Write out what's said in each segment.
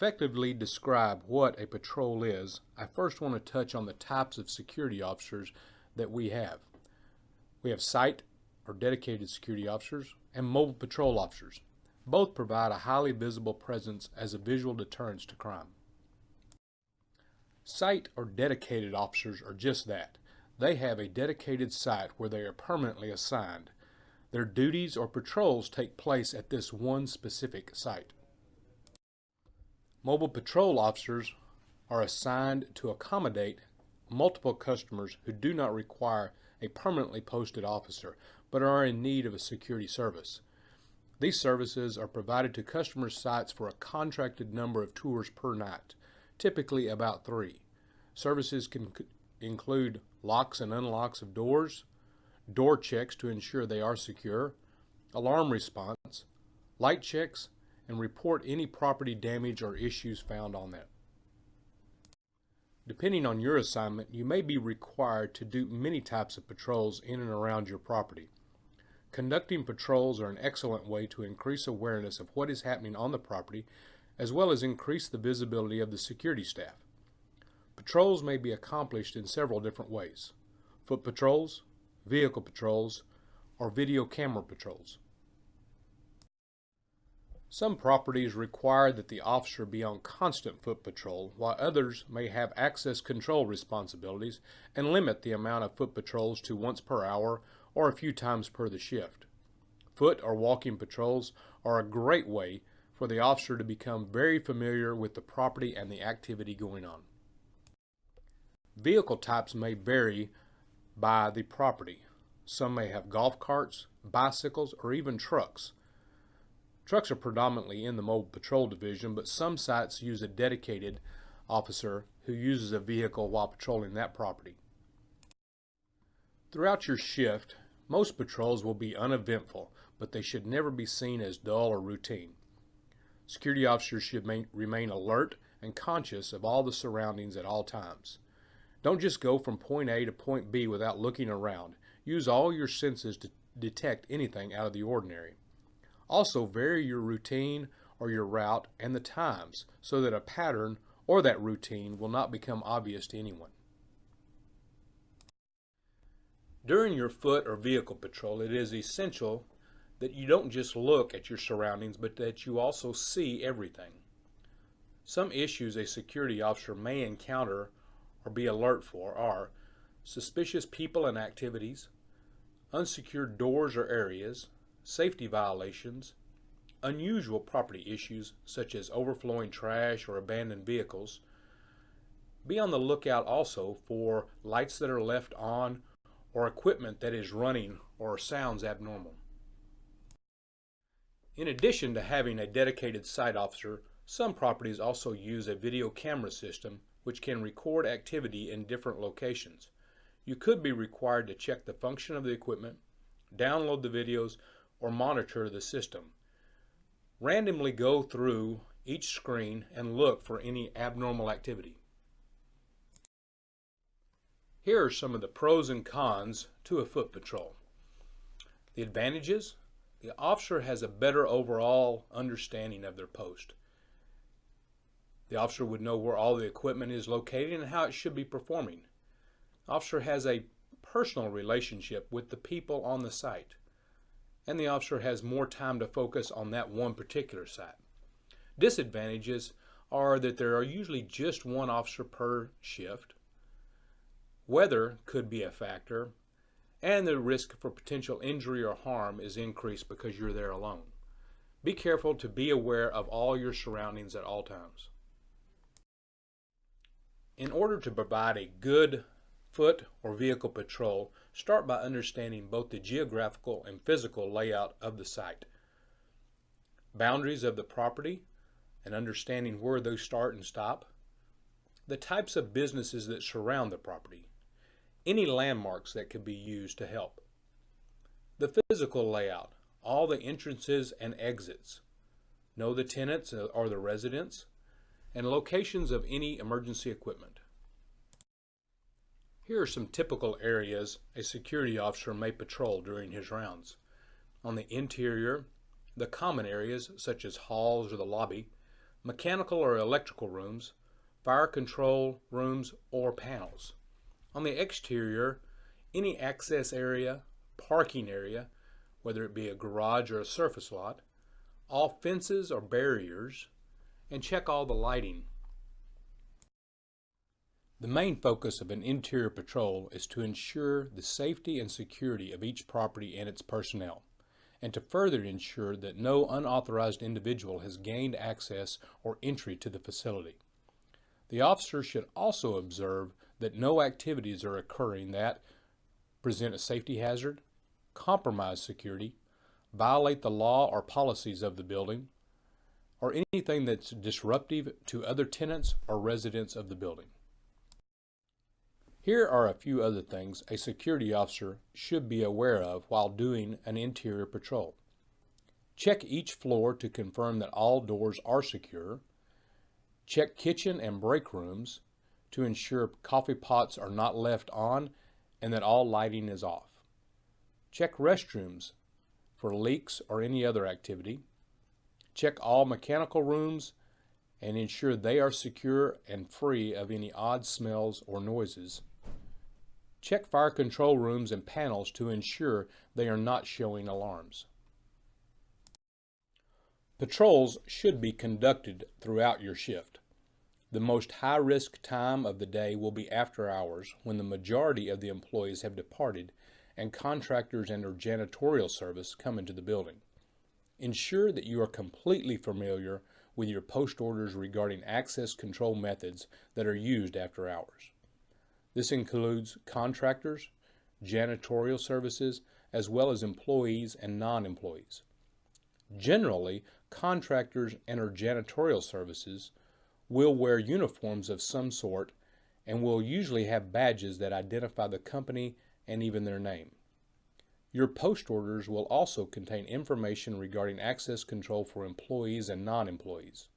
effectively describe what a patrol is, I first want to touch on the types of security officers that we have. We have site or dedicated security officers and mobile patrol officers. Both provide a highly visible presence as a visual deterrence to crime. Site or dedicated officers are just that. They have a dedicated site where they are permanently assigned. Their duties or patrols take place at this one specific site. Mobile patrol officers are assigned to accommodate multiple customers who do not require a permanently posted officer, but are in need of a security service. These services are provided to customers' sites for a contracted number of tours per night, typically about 3. Services can include locks and unlocks of doors, door checks to ensure they are secure, alarm response, light checks, and report any property damage or issues found on them. Depending on your assignment, you may be required to do many types of patrols in and around your property. Conducting patrols are an excellent way to increase awareness of what is happening on the property, as well as increase the visibility of the security staff. Patrols may be accomplished in several different ways: foot patrols, vehicle patrols, or video camera patrols. Some properties require that the officer be on constant foot patrol, while others may have access control responsibilities and limit the amount of foot patrols to once per hour or a few times per the shift. Foot or walking patrols are a great way for the officer to become very familiar with the property and the activity going on. Vehicle types may vary by the property. Some may have golf carts, bicycles, or even trucks. Trucks are predominantly in the mobile patrol division, but some sites use a dedicated officer who uses a vehicle while patrolling that property. Throughout your shift, most patrols will be uneventful, but they should never be seen as dull or routine. Security officers should remain alert and conscious of all the surroundings at all times. Don't just go from point A to point B without looking around. Use all your senses to detect anything out of the ordinary. Also, vary your routine or your route and the times so that a pattern or that routine will not become obvious to anyone. During your foot or vehicle patrol, it is essential that you don't just look at your surroundings, but that you also see everything. Some issues a security officer may encounter or be alert for are suspicious people and activities, unsecured doors or areas, safety violations, unusual property issues such as overflowing trash or abandoned vehicles. Be on the lookout also for lights that are left on or equipment that is running or sounds abnormal. In addition to having a dedicated site officer, some properties also use a video camera system which can record activity in different locations. You could be required to check the function of the equipment, download the videos, or monitor the system. Randomly go through each screen and look for any abnormal activity. Here are some of the pros and cons to a foot patrol. The advantages: the officer has a better overall understanding of their post. The officer would know where all the equipment is located and how it should be performing. The officer has a personal relationship with the people on the site, and the officer has more time to focus on that one particular site. Disadvantages are that there are usually just one officer per shift. Weather could be a factor, and the risk for potential injury or harm is increased because you're there alone. Be careful to be aware of all your surroundings at all times. In order to provide a good foot or vehicle patrol, start by understanding both the geographical and physical layout of the site, boundaries of the property, and understanding where those start and stop, the types of businesses that surround the property, any landmarks that could be used to help, the physical layout, all the entrances and exits, know the tenants or the residents, and locations of any emergency equipment. Here are some typical areas a security officer may patrol during his rounds. On the interior, the common areas such as halls or the lobby, mechanical or electrical rooms, fire control rooms, or panels. On the exterior, any access area, parking area, whether it be a garage or a surface lot, all fences or barriers, and check all the lighting. The main focus of an interior patrol is to ensure the safety and security of each property and its personnel, and to further ensure that no unauthorized individual has gained access or entry to the facility. The officer should also observe that no activities are occurring that present a safety hazard, compromise security, violate the law or policies of the building, or anything that's disruptive to other tenants or residents of the building. Here are a few other things a security officer should be aware of while doing an interior patrol. Check each floor to confirm that all doors are secure. Check kitchen and break rooms to ensure coffee pots are not left on and that all lighting is off. Check restrooms for leaks or any other activity. Check all mechanical rooms and ensure they are secure and free of any odd smells or noises. Check fire control rooms and panels to ensure they are not showing alarms. Patrols should be conducted throughout your shift. The most high-risk time of the day will be after hours, when the majority of the employees have departed and contractors and their janitorial service come into the building. Ensure that you are completely familiar with your post orders regarding access control methods that are used after hours. This includes contractors, janitorial services, as well as employees and non-employees. Generally, contractors and or janitorial services will wear uniforms of some sort and will usually have badges that identify the company and even their name. Your post orders will also contain information regarding access control for employees and non-employees.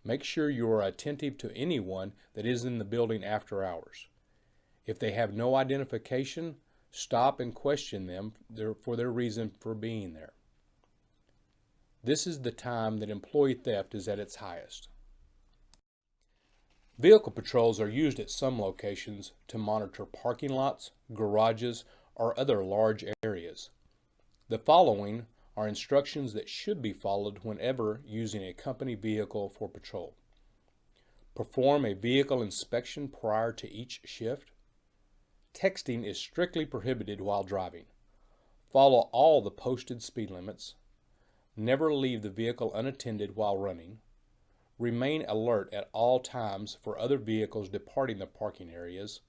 Make sure you are attentive to anyone that is in the building after hours. If they have no identification, stop and question them for their reason for being there. This is the time that employee theft is at its highest. Vehicle patrols are used at some locations to monitor parking lots, garages, or other large areas. The following are instructions that should be followed whenever using a company vehicle for patrol. Perform a vehicle inspection prior to each shift. Texting is strictly prohibited while driving. Follow all the posted speed limits. Never leave the vehicle unattended while running. Remain alert at all times for other vehicles departing the parking areas.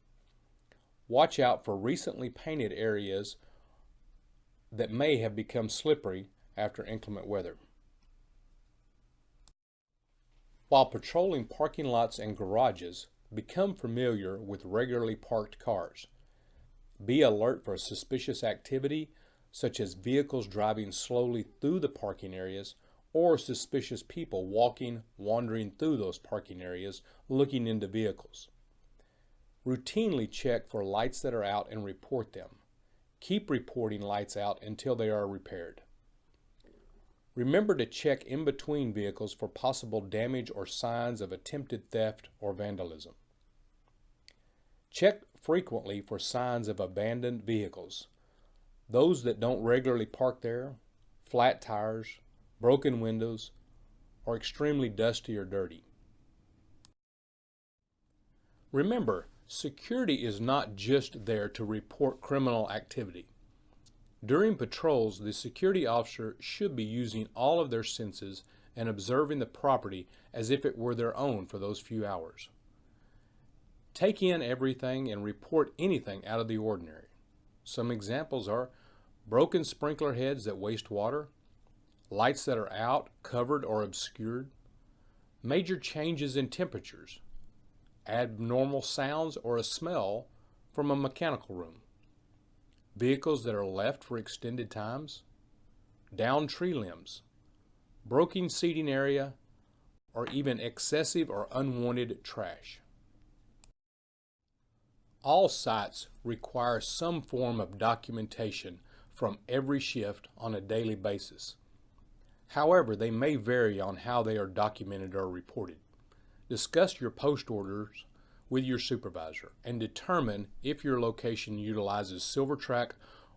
Watch out for recently painted areas that may have become slippery after inclement weather. While patrolling parking lots and garages, become familiar with regularly parked cars. Be alert for suspicious activity, such as vehicles driving slowly through the parking areas or suspicious people wandering through those parking areas looking into vehicles. Routinely check for lights that are out and report them. Keep reporting lights out until they are repaired. Remember to check in between vehicles for possible damage or signs of attempted theft or vandalism. Check frequently for signs of abandoned vehicles, those that don't regularly park there, flat tires, broken windows, or extremely dusty or dirty. Remember, security is not just there to report criminal activity. During patrols, the security officer should be using all of their senses and observing the property as if it were their own for those few hours. Take in everything and report anything out of the ordinary. Some examples are broken sprinkler heads that waste water, lights that are out, covered, or obscured, major changes in temperatures, abnormal sounds or a smell from a mechanical room, vehicles that are left for extended times, downed tree limbs, broken seating area, or even excessive or unwanted trash. All sites require some form of documentation from every shift on a daily basis. However, they may vary on how they are documented or reported. Discuss your post orders with your supervisor and determine if your location utilizes SilverTrack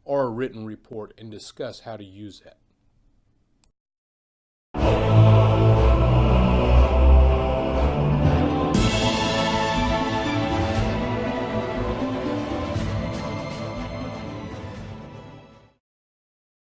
or a written report and discuss how to use that.